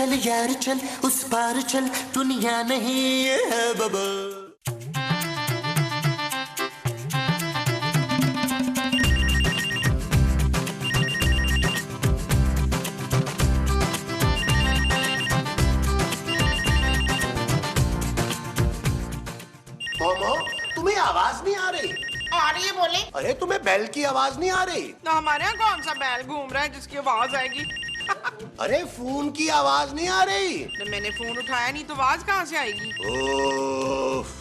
चल यार चल, उस पार चल, दुनिया नहीं है बाबा। मोमो, तुम्हें आवाज नहीं आ रही? आ रही है, बोले। अरे तुम्हें बेल की आवाज नहीं आ रही? तो हमारे यहाँ कौन सा बैल घूम रहा है जिसकी आवाज आएगी? अरे फोन की आवाज नहीं आ रही? तो मैंने फोन उठाया नहीं तो आवाज कहाँ से आएगी? ओफ।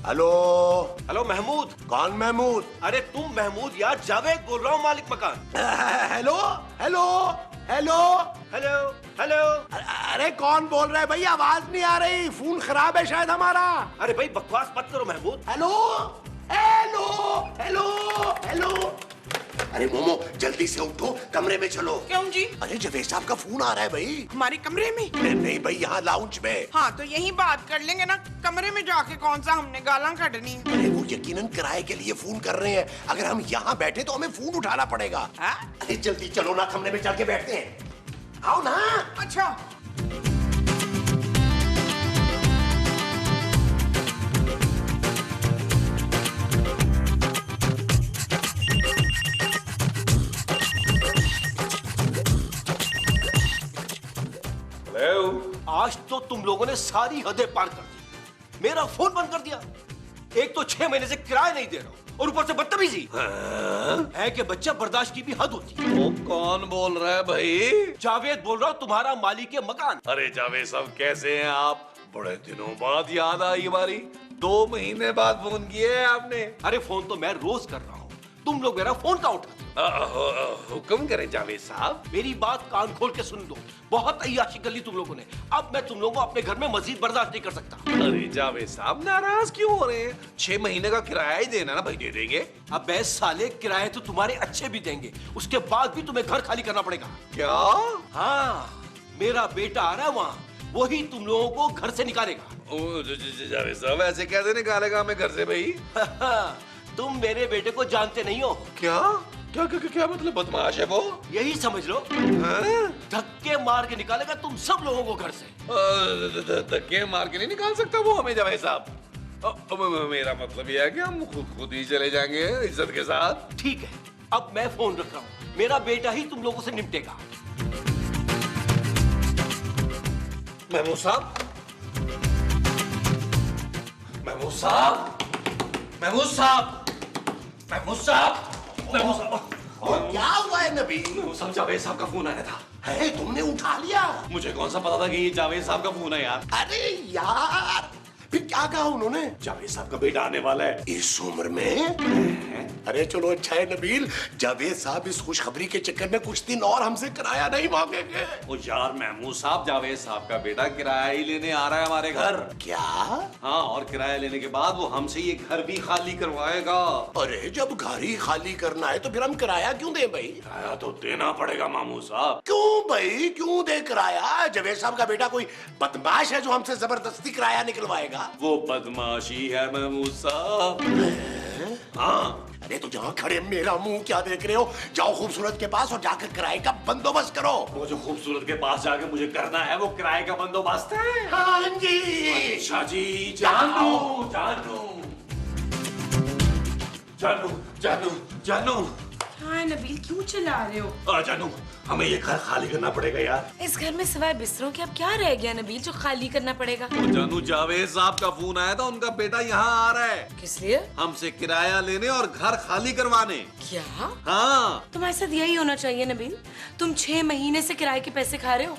Hello hello Mahmood. कौन महमूद? अरे तुम महमूद यार, जावेद बोल रहा हूँ, मालिक मकान। Hello hello hello hello hello. अरे कौन बोल रहा है भाई? आवाज नहीं आ रही, फोन खराब है शायद हमारा। अरे भाई बकवास मत करो Mahmood. Hello hello hello hello. अरे मोमो जल्दी से उठो, कमरे में चलो। क्यों जी? अरे जावेद साहब का फोन आ रहा है भाई। हमारे कमरे में? नहीं भाई, यहाँ लाउंज में। हाँ तो यही बात कर लेंगे ना, कमरे में जाके कौन सा हमने गालां कढ़नी। अरे वो यकीनन किराए के लिए फोन कर रहे हैं, अगर हम यहाँ बैठे तो हमें फोन उठाना पड़ेगा। हाँ? अरे जल्दी चलो ना, कमरे में चल के बैठते हैं। आओ ना। अच्छा। आज तो तुम लोगों ने सारी हदें पार कर दी, मेरा फोन बंद कर दिया। एक तो 6 महीने से किराया नहीं दे रहा हूं और ऊपर से बदतमीजी। है कि बच्चा बर्दाश्त की भी हद होती है। वो कौन बोल रहा है भाई? जावेद बोल रहा हूँ, तुम्हारा मालिक मकान। अरे जावेद साहब कैसे हैं आप? बड़े दिनों बाद याद आई हमारी। 2 महीने बाद फोन किए है आपने। अरे फोन तो मैं रोज कर रहा हूँ, तुम लोग मेरा फोन का उठाते। हुक्म करें जावेद साहब। मेरी बात कान खोल के सुन लो, बहुत अय्याशी कर ली तुम लोगों ने। अब मैं तुम लोगों को अपने घर में मजीद बर्दाश्त नहीं कर सकता। अरे जावेद साहब नाराज क्यों हो रहे हैं? 6 महीने का किराया ही देना ना भाई, दे देंगे। अब बे साले, किराए तो तुम्हारे अच्छे भी देंगे, उसके बाद भी तुम्हें घर खाली करना पड़ेगा। क्या? हाँ, मेरा बेटा आ रहा है वहाँ, वही तुम लोगों को घर से निकालेगा। जावेद साहब ऐसे कैसे निकालेगा हमें घर से भाई? तुम मेरे बेटे को जानते नहीं हो। क्या क्या क्या, क्या मतलब बदमाश है वो? यही समझ लो, धक्के मार के निकालेगा तुम सब लोगों को घर से। धक्के मार के नहीं निकाल सकता वो हमें जावेद साहब। मेरा मतलब यह है कि हम खुद ही चले जाएंगे इज्जत के साथ। ठीक है, अब मैं फोन रख रहा हूँ, मेरा बेटा ही तुम लोगों से निपटेगा। महमूद साहब, महमूद साहब, महमूद साहब, महमूद साहब, महमूद साहब। क्या हुआ है नबी? महमूद साहब, जावेद साहब का फोन आया था। है तुमने उठा लिया? मुझे कौन सा पता था कि ये जावेद साहब का फोन है यार। अरे यार, फिर क्या कहा उन्होंने? जावेद साहब का बेटा आने वाला है इस उम्र में? अरे चलो अच्छा है नबील, जावेद साहब इस खुशखबरी के चक्कर में कुछ दिन और हमसे किराया नहीं मांगेंगे। ओ यार महमूद साहब, जावेद साहब का बेटा किराया ही लेने आ रहा है हमारे घर। क्या? हाँ, और किराया लेने के बाद वो हमसे ये घर भी खाली करवाएगा। अरे जब घर ही खाली करना है तो फिर हम किराया क्यों दे भाई? किराया तो देना पड़ेगा महमूद साहब। क्यों भाई, क्यों दे किराया? जावेद साहब का बेटा कोई बदमाश है जो हमसे जबरदस्ती किराया निकलवाएगा? वो बदमाशी है महमूद साहब। हाँ। अरे तो जहाँ खड़े मेरा मुंह क्या देख रहे हो? जाओ खूबसूरत के पास और जाकर किराए का बंदोबस्त करो। वो जो खूबसूरत के पास जाके मुझे करना है वो किराए का बंदोबस्त है। हाँ जी। अच्छा जी, जानू जानू जानू जानू जानू। हाँ नबील, क्यों चिल्ला रहे हो? जानू, हमें ये घर खाली करना पड़ेगा यार। इस घर में सिवाय बिस्तरों के अब क्या रह गया नबील जो खाली करना पड़ेगा? जानू, जावेद साहब का फोन आया था, उनका बेटा यहाँ आ रहा है। किस लिए? हमसे किराया लेने और घर खाली करवाने। क्या? हाँ। तुम्हारे साथ यही होना चाहिए नबील। तुम 6 महीने से किराए के पैसे खा रहे हो।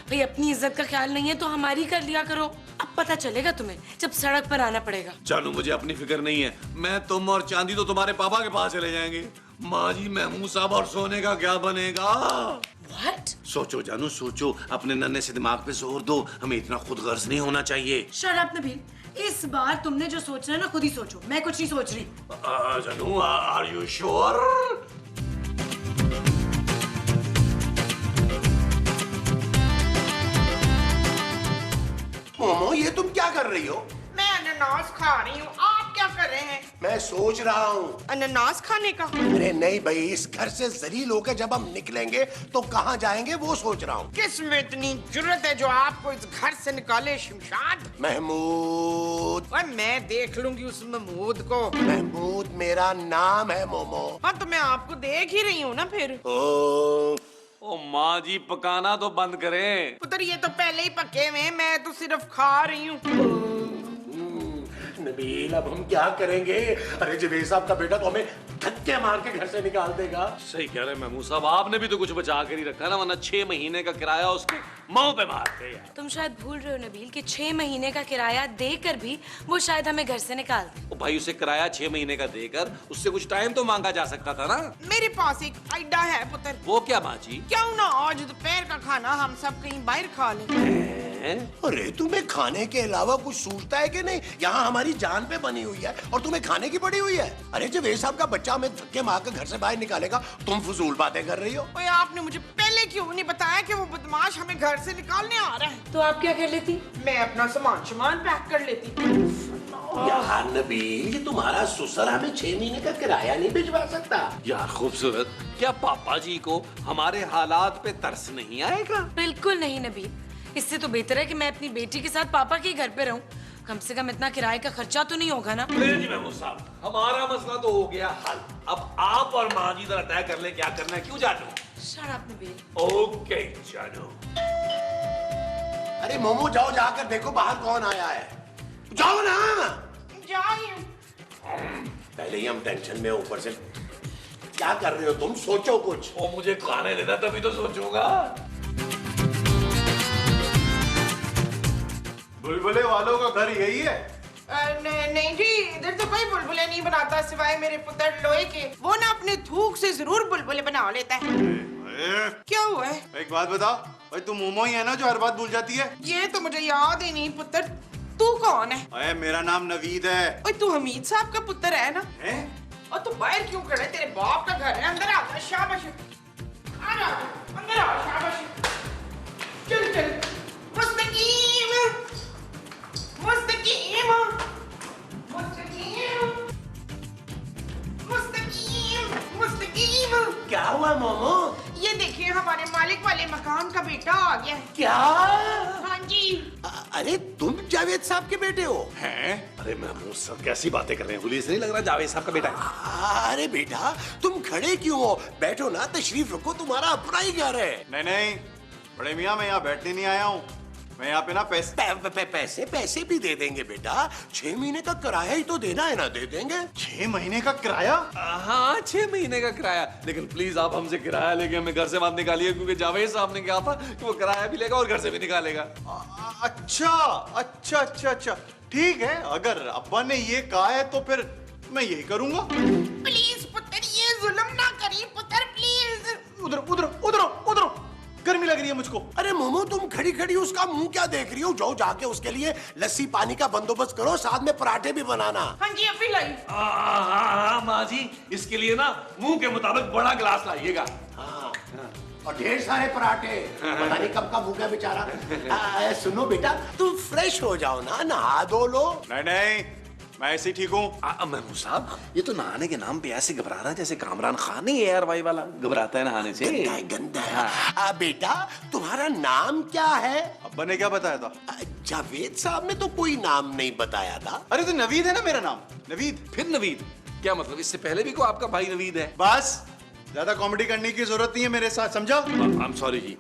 भाई अपनी इज्जत का ख्याल नहीं है तो हमारी कर लिया करो। अब पता चलेगा तुम्हें जब सड़क पर आना पड़ेगा। जानू, मुझे अपनी फिक्र नहीं है। मैं, तुम और चांदी तो तुम्हारे पापा के पास चले जाएंगे। माँ जी, महमूद साहब और सोने का क्या बनेगा? What? सोचो जानू, सोचो, अपने नन्हे से दिमाग पे जोर दो। हमें इतना खुद गर्ज नहीं होना चाहिए। Shut up नबील, इस बार तुमने जो सोचना है ना खुद ही सोचो, मैं कुछ नहीं सोच रही। जानू, आर यू श्योर? मोमो, ये तुम क्या कर रही हो? मैं अनानास खा रही हूँ, आप क्या कर रहे हैं? मैं सोच रहा हूँ। अनानास खाने का? अरे नहीं भाई, इस घर से जलील होकर जब हम निकलेंगे तो कहाँ जाएंगे वो सोच रहा हूँ। किस में इतनी जुर्रत है जो आपको इस घर से निकाले शमशाद? महमूद। और मैं देख लूंगी उस महमूद को। महमूद मेरा नाम है मोमो। हाँ तो मैं आपको देख ही रही हूँ ना फिर। ओ माँ जी, पकाना तो बंद करें। पुत्र ये तो पहले ही पके हुए हैं, मैं तो सिर्फ खा रही हूँ। नबील अब हम क्या करेंगे? अरे जवेद साहब का बेटा तो हमें धक्के मार के घर से निकाल देगा। सही कह रहे हैं महमूद साहब, आपने भी तो कुछ बचा कर ही रखा ना, वरना 6 महीने का किराया उसके मुंह पे मारते यार। तुम शायद भूल रहे हो नबील कि 6 महीने का किराया देकर भी वो शायद हमें घर से निकाल दे। ओ भाई, उसे किराया 6 महीने का देकर उससे कुछ टाइम तो मांगा जा सकता था ना। मेरे पास एक आइडिया है पुत्र। वो क्या माँ जी? क्यों ना आज दोपहर का खाना हम सब कहीं बाहर खा लें? अरे तुम्हें खाने के अलावा कुछ सूझता है कि नहीं? यहाँ हमारी जान पे बनी हुई है और तुम्हें खाने की पड़ी हुई है। अरे जवेद साहब का बच्चा हमें धक्के मारकर घर से बाहर निकालेगा, तुम फजूल बातें कर रही हो। ओए आपने मुझे पहले क्यों नहीं बताया कि वो बदमाश हमें घर से निकालने आ रहा है? तो आप क्या कर लेती? मैं अपना सामान पैक कर लेती। यार नबील, ये तुम्हारा ससुर हमें 6 महीने का किराया नहीं भिजवा सकता। यार खूबसूरत, क्या पापा जी को हमारे हालात पे तरस नहीं आएगा? बिल्कुल नहीं नबील, इससे तो बेहतर है कि मैं अपनी बेटी के साथ पापा के घर पे रहूं। कम से कम इतना किराए का खर्चा तो नहीं होगा ना। जी महमूद साहब, हमारा मसला तो हो गया हल। अब आप और माँ जी जरा तय कर ले क्या करना है। क्यों जानू? Shut up Nabeel. ओके जानू। अरे मोमो जाओ, जाकर देखो बाहर कौन आया है। जाओ ना। पहले ही हम टेंशन में, ऊपर से क्या कर रहे हो तुम? सोचो कुछ। वो मुझे खाने देना तभी तो सोचूंगा। बुलबुले वालों का घर यही है? नहीं जी, इधर तो कोई बुलबुले नहीं बनाता सिवाय मेरे पुत्र लोहे के। वो ना अपने थूक से जरूर बुलबुले बना लेता है। क्या हुआ है? एक बात बता भाई, तू मोमो ही है ना जो हर बात भूल जाती है? ये तो मुझे याद ही नहीं पुत्र। तू कौन है? अरे मेरा नाम नवीद है। ओए तू हमीद साहब का पुत्र है ना? हैं? और तू बाहर क्यों खड़ा है? तेरे बाप का घर है, अंदर आ जा। शाबाश, आ जा, अंदर आ। शाबाश, चल चल। मुस्तकीम मुस्तकीम मुस्तकीम मुस्तकीम मुस्तकीम। क्या हुआ मोमो? ये देखिए हमारे मालिक वाले मकान का बेटा आ गया है। क्या? हाँ जी। अरे तुम जावेद साहब के बेटे हो? हैं? अरे महमूद साहब कैसी बातें कर रहे हैं? पुलिस नहीं लग रहा जावेद साहब का बेटा है। अरे बेटा तुम खड़े क्यों हो? बैठो ना, तशरीफ रखो, तुम्हारा अपना ही घर है। नहीं बड़े मियाँ, मैं यहाँ बैठने नहीं आया हूँ। मैं यहाँ पे ना पैसे भी दे देंगे बेटा। 6 महीने का किराया ही तो देना है ना, दे देंगे। 6 महीने का किराया? हाँ 6 महीने का किराया, लेकिन प्लीज आप हमसे किराया लेके हमें घर से बाहर निकालिए, क्योंकि जावेद साहब ने कहा था कि वो किराया भी लेगा और घर से भी निकालेगा। अच्छा ठीक है, अगर अब्बा ने ये कहा है तो फिर मैं यही करूंगा। प्लीज पुत्र, ये जुल्म ना करिए पुत्र, प्लीज। उधर गर्मी लग रही है मुझको। अरे मोमो तुम खड़ी खड़ी उसका मुंह क्या देख रही हो? जाओ जाके उसके लिए लस्सी पानी का बंदोबस्त करो, साथ में पराठे भी बनाना। हाँ जी अभी लाई। हाँ माँ जी, इसके लिए ना मुंह के मुताबिक बड़ा गिलास लाइएगा। हाँ और ढेर सारे पराठे। पता नहीं कब का भूखा बेचारा। सुनो बेटा, तुम फ्रेश हो जाओ ना, नहा धो लो। नहीं मैं ऐसे ही ठीक हूँ। महमूद साहब, ये तो नहाने के नाम पे ऐसे घबरा रहा है जैसे कामरान खान नहीं एयर वाई वाला घबराता है नहाने से। गंदा है। बेटा तुम्हारा नाम क्या है? अब्बा ने क्या बताया था? जावेद साहब ने तो कोई नाम नहीं बताया था। अरे तो नवीद है ना मेरा नाम, नवीद। फिर नवीद? क्या मतलब, इससे पहले भी को आपका भाई नवीद है? बस ज्यादा कॉमेडी करने की जरूरत नहीं है मेरे साथ, समझा? आई एम सॉरी जी।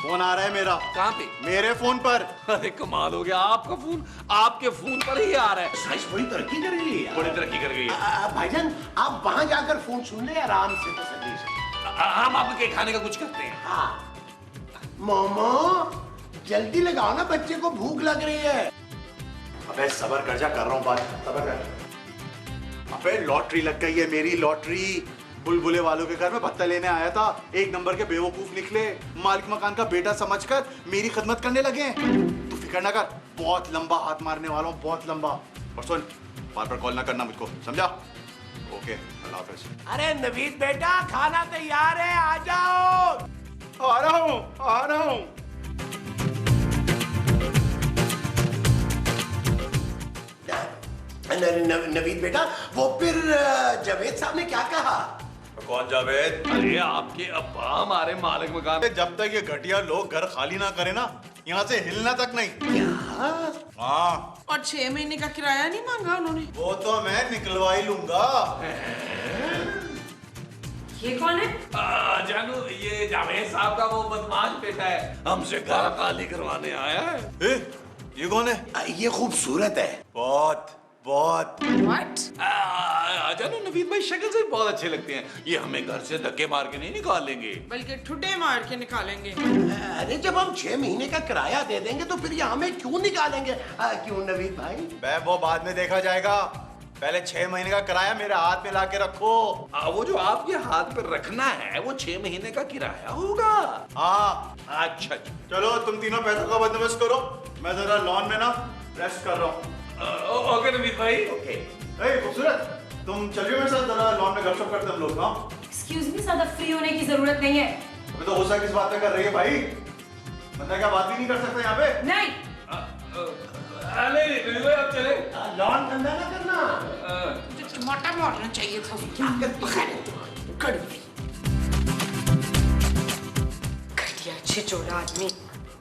फोन आ रहा है मेरा। कहाँ पे? मेरे फोन पर। अरे कमाल हो गया, आपका फोन आपके फोन पर ही आ रहा है। साइंस बड़ी तरक्की कर रही है। बड़ी तरक्की कर गई है। भाईजान आप वहां जाकर फोन सुन ले आराम से, तसल्ली से। हम आपके खाने का कुछ करते हैं। हाँ मोमो जल्दी लगाओ ना, बच्चे को भूख लग रही है। अबे सबर कर जा, कर रहा हूँ बात, सबर कर। अबे लॉटरी लग गई है मेरी, लॉटरी। बुलबुले वालों के घर में भत्ता लेने आया था, 1 नंबर के बेवकूफ निकले, मालिक मकान का बेटा समझकर मेरी खिदमत करने लगे। तू फिक्र ना कर, बहुत लंबा हाथ मारने वाला हूँ, बहुत लंबा। और सुन, बार कॉल ना करना मुझको, समझा? ओके, अल्लाह हाफिज। अरे नवीद बेटा खाना तैयार है, आ जाओ। आ रहा हूँ। नवीद बेटा, वो फिर जावेद साहब ने क्या कहा? कौन जावेद? अरे आपके अब्बा हमारे मालिक मकान। जब तक ये घटिया लोग घर खाली ना करे ना, यहाँ से हिलना तक नहीं। हाँ, और 6 महीने का किराया नहीं मांगा उन्होंने? वो तो मैं निकलवा ही लूंगा। ये कौन है? जानू, ये जावेद साहब का वो बदमाश बेटा है, हमसे घर खाली करवाने आया है। ये कौन है? ये खूबसूरत है बहुत बहुत। What? जानू, नवीद भाई शक्ल से बहुत अच्छे लगते हैं, ये हमें घर से धक्के मार के नहीं निकालेंगे। बल्कि ठुड्डे मार के निकालेंगे। अरे जब हम 6 महीने का किराया दे देंगे तो फिर ये हमें क्यों निकालेंगे? क्यों नवीद भाई? वो बाद में देखा जाएगा, पहले 6 महीने का किराया मेरे हाथ में लाके रखो। वो जो आपके हाथ पे रखना है वो 6 महीने का किराया होगा। हाँ, अच्छा, चलो तुम तीनों पैसों का बंदोबस्त करो, मैं जरा लॉन में ना रेस्ट कर रहा हूँ। ओके नवीद भाई। ओके। खूबसूरत, तुम चलिए मेरे साथ, जरा लॉन में गपशप करते हैं हम लोग। हाँ, Excuse me, ज्यादा फ्री होने की जरूरत नहीं है। अभी तो गुस्सा किस बात पे कर रही है भाई? बंदा क्या बात भी नहीं कर सकता यहाँ पे? नहीं। नहीं नवीद भाई, आप चले। लॉन धंधा ना करना। तुझे टमाटर मारना चाहिए था। घटिया छिचोला आदमी।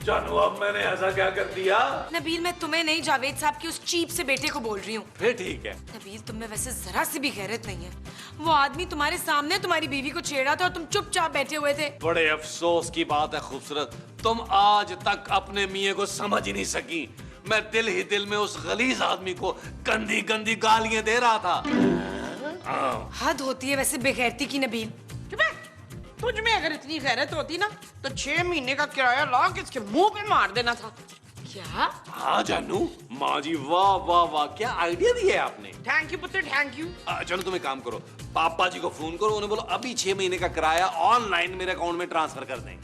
जानू, अब मैंने ऐसा क्या कर दिया? नबील, मैं तुम्हें नहीं, जावेद साहब के उस चीप से बेटे को बोल रही हूँ। फिर ठीक है। नबील, तुम में वैसे जरा सी भी गैरत नहीं है। वो आदमी तुम्हारे सामने तुम्हारी बीवी को छेड़ा था और तुम चुपचाप बैठे हुए थे। बड़े अफसोस की बात है खूबसूरत, तुम आज तक अपने मियाँ को समझ ही नहीं सकी। मैं दिल ही दिल में उस गलीज आदमी को गंदी गंदी गालियां दे रहा था। हद होती है वैसे बेगैरती की नबील। चुप है। तुझ में अगर इतनी गैरत होती ना तो 6 महीने का किराया ला के इसके मुंह पे मार देना था। क्या? हाँ जानू, माँ जी वाह वाह वाह, क्या आइडिया दिया है आपने। थैंक यू पुत्र, थैंक यू। चलो तुम एक काम करो, पापा जी को फोन करो, उन्हें बोलो अभी 6 महीने का किराया ऑनलाइन मेरे अकाउंट में ट्रांसफर कर दें।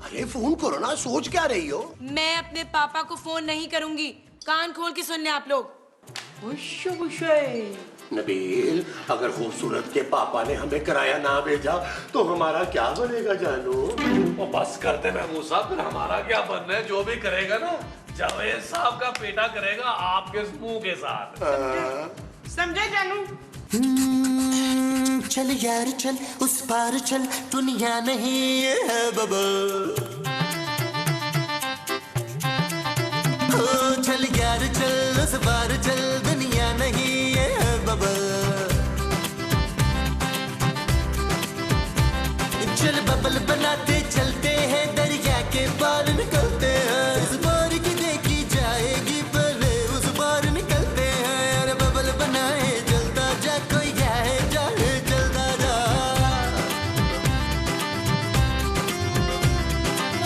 अरे फोन करो ना, सोच क्या रही हो? मैं अपने पापा को फोन नहीं करूंगी, कान खोल के सुन ले आप लोग। नबील, अगर खूबसूरत के पापा ने हमें किराया ना भेजा तो हमारा क्या बनेगा जानू? वो बस करते महमूद साहब, फिर हमारा क्या बनना है? जो भी करेगा ना जावेद साहब का बेटा करेगा, आपके मुंह के साथ। समझे जानू? चल यार चल, उस पार चल, दुनिया नहीं है बबल। चल यार चल, उस पार चल, दुनिया नहीं है बबल। चल बबल बनाते चलते हैं, दरिया के पार निकलते हैं। इस बार की देखी जाएगी पहले उस बार निकलते हैं। अरे बबल बनाए जलता जा, कोई जाए जाए जलता जा।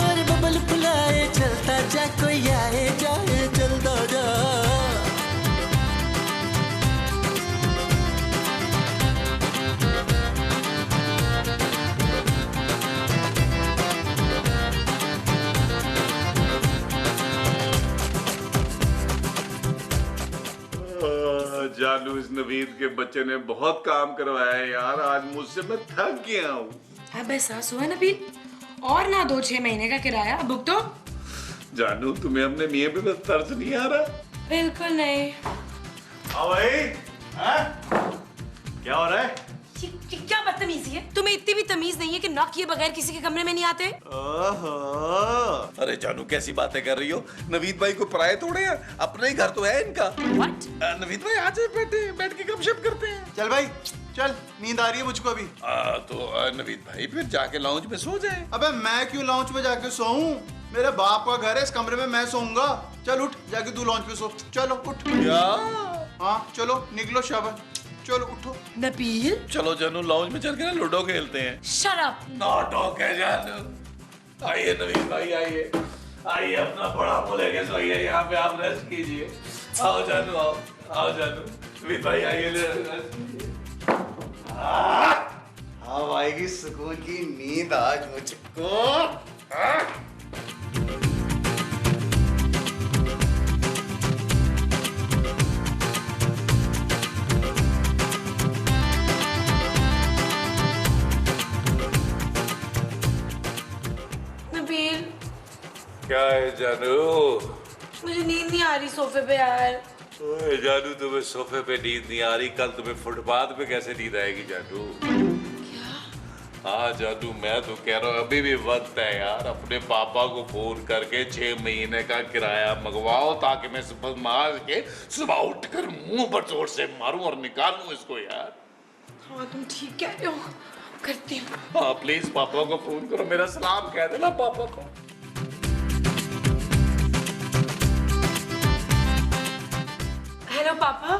अरे बबल फुलाए चलता जा, कोई आए जाए जलता जा। जानू, इस नवीद के बच्चे ने बहुत काम करवाया है यार, आज मुझसे मैं थक गया हूँ। अब एहसास हुआ नबील, और ना दो 6 महीने का किराया बुक तो। जानू, तुम्हें अपने मियाँ पे बस तरस नहीं आ रहा? बिल्कुल नहीं। हाँ भाई, हैं? क्या हो रहा है? क्या बदतमीजी है? तुम्हें इतनी भी तमीज नहीं है कि नॉक किए बगैर किसी के कमरे में नहीं आते? ओहो, अरे जानू, कैसी बातें कर रही हो? नवीद भाई को पराये थोड़े हैं, अपना ही घर तो है इनका। What? नवीद भाई आज बैठ के गपशप करते हैं। चल भाई चल, नींद आ रही है मुझको अभी। तो नवीद भाई फिर जाके लाउंज में सो जाए। अबे मैं क्यों लॉन्च में जाके सोऊं? मेरे बाप का घर है, इस कमरे में मैं सोऊंगा। चल उठ, जाके तू लॉन्च पे सो। चलो उठ। क्या? हाँ चलो निकलो शाबाश, चलो उठो। नबील, चलो जानू, लाउंज में चल के ना लूडो खेलते हैं। Shut up. नाटक है जानू। आइए नवीद भाई, आइए आइए, अपना बड़ा मुंह लेके सोइए, यहाँ पे आप रेस्ट कीजिए। आओ जानू, आओ आओ जानू, नवीद भाई आइए, रेस्ट कीजिए। अब आएगी सुकून की नींद आज मुझको। नबील, क्या है जानू? मुझे नींद नहीं आ रही सोफे पे यार। ओए जानू, तुम्हें सोफे पे नींद नहीं आ रही, कल तुम्हें फुटपाथ पे कैसे नींद आएगी जानू? हाँ जानू, मैं तो कह रहा हूँ अभी भी वक्त है यार, अपने पापा को फोन करके 6 महीने का किराया मंगवाओ, ताकि मैं सुबह मार के सुबह उठकर मुंह पर जोर से मारूं और निकालूं इसको यार। हाँ तुम ठीक कह रहे हो, करती हूँ। हाँ प्लीज पापा को फोन करो, मेरा सलाम कह देना पापा को। हेलो पापा।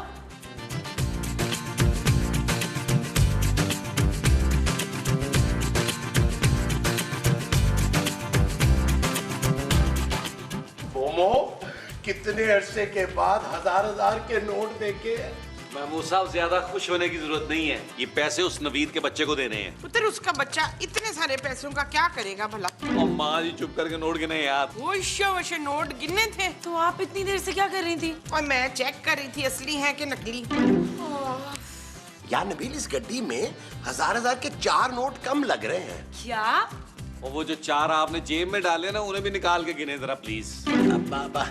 मोमो, कितने अरसे के बाद हजार के नोट देके। महमूद साहब, ज्यादा खुश होने की जरूरत नहीं है, ये पैसे उस नवीद के बच्चे को देने हैं। पुत्र, उसका बच्चा इतने सारे पैसों का क्या करेगा भला? और माँ जी चुप करके नोट गिने यार। वोशे नोट गिने थे। तो आप इतनी देर से क्या कर रही थी? और मैं चेक कर रही थी असली है कि नकली। यार नबील, इस गड्डी में हजार के 4 नोट कम लग रहे हैं। क्या? और वो जो 4 आपने जेब में डाले ना, उन्हें भी निकाल के गिने जरा प्लीज। बाबा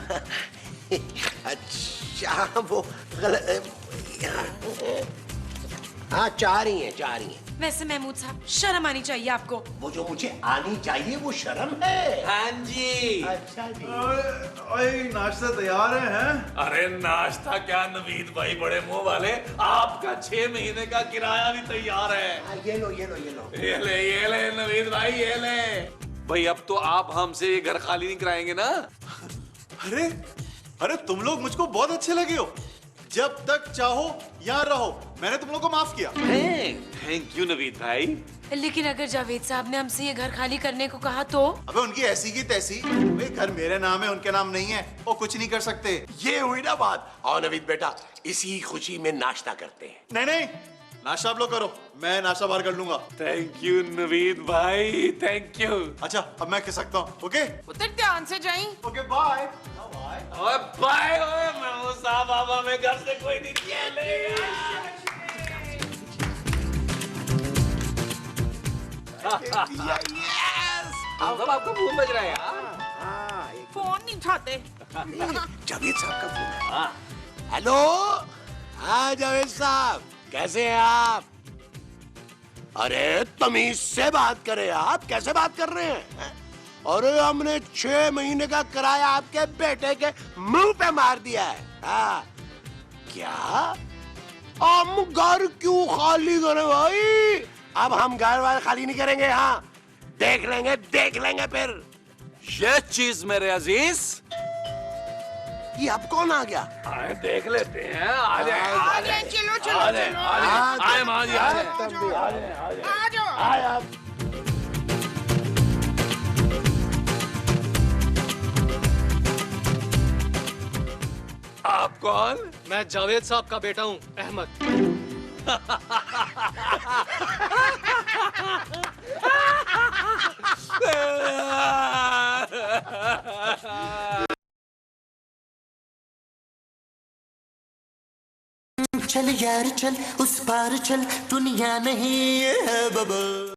अच्छा, वो गलत। हाँ 4 ही हैं, 4 ही हैं। वैसे महमूद साहब, शर्म आनी चाहिए आपको। वो जो मुझे आनी चाहिए वो शर्म है। हाँ जी। अच्छा जी। ओए नाश्ता तैयार है हैं? अरे नाश्ता क्या नवीद भाई, बड़े मुंह वाले, आपका 6 महीने का किराया भी तैयार है। ये लो ये लो ये लो। ये ले नवीद भाई, ये ले। भाई अब तो आप हमसे ये घर खाली नहीं कराएंगे ना? अरे अरे तुम लोग मुझको बहुत अच्छे लगे हो, जब तक चाहो यहाँ रहो, मैंने तुम लोग को माफ किया। थैंक यू नवीद भाई। लेकिन अगर जावेद साहब ने हमसे ये घर खाली करने को कहा तो? अबे उनकी ऐसी की तैसी, भाई घर मेरे नाम है, उनके नाम नहीं है, वो कुछ नहीं कर सकते। ये हुई ना बात। और नवीद बेटा, इसी खुशी में नाश्ता करते हैं। नहीं नहीं, नाश्ता आप लोग करो, मैं नाश्ता बाहर कर लूंगा। थैंक यू नवीद भाई, थैंक यू। अच्छा अब मैं खा सकता हूँ? ओके पुत्र ध्यान से जाई। Okay bye. ओए बाय, ओए महमूद साहब, अब हमें घर से कोई नहीं निकालेगा। सब आपका फोन बज रहा है यार। फोन नहीं उठाते। जावेद साहब का फोन है। हेलो, हाँ जावेद साहब, कैसे हैं आप? अरे तमीज से बात करें, आप कैसे बात कर रहे हैं? अरे हमने 6 महीने का किराया आपके बेटे के मुंह पे मार दिया है। हाँ क्या? हम घर क्यों खाली करें भाई? अब हम घर वाले खाली नहीं करेंगे। हाँ देख लेंगे फिर। ये चीज मेरे अजीज। ये अब कौन आ गया? आए देख लेते हैं। आ जाए, आ जाए, चलो चलो आ जाए, चलो। आ जाए, आए माँ जी, आ जाए। आ जाओ। आप कौन? मैं जावेद साहब का बेटा हूँ, अहमद। चल यार चल, उस पार चल, दुनिया नहीं है बबल।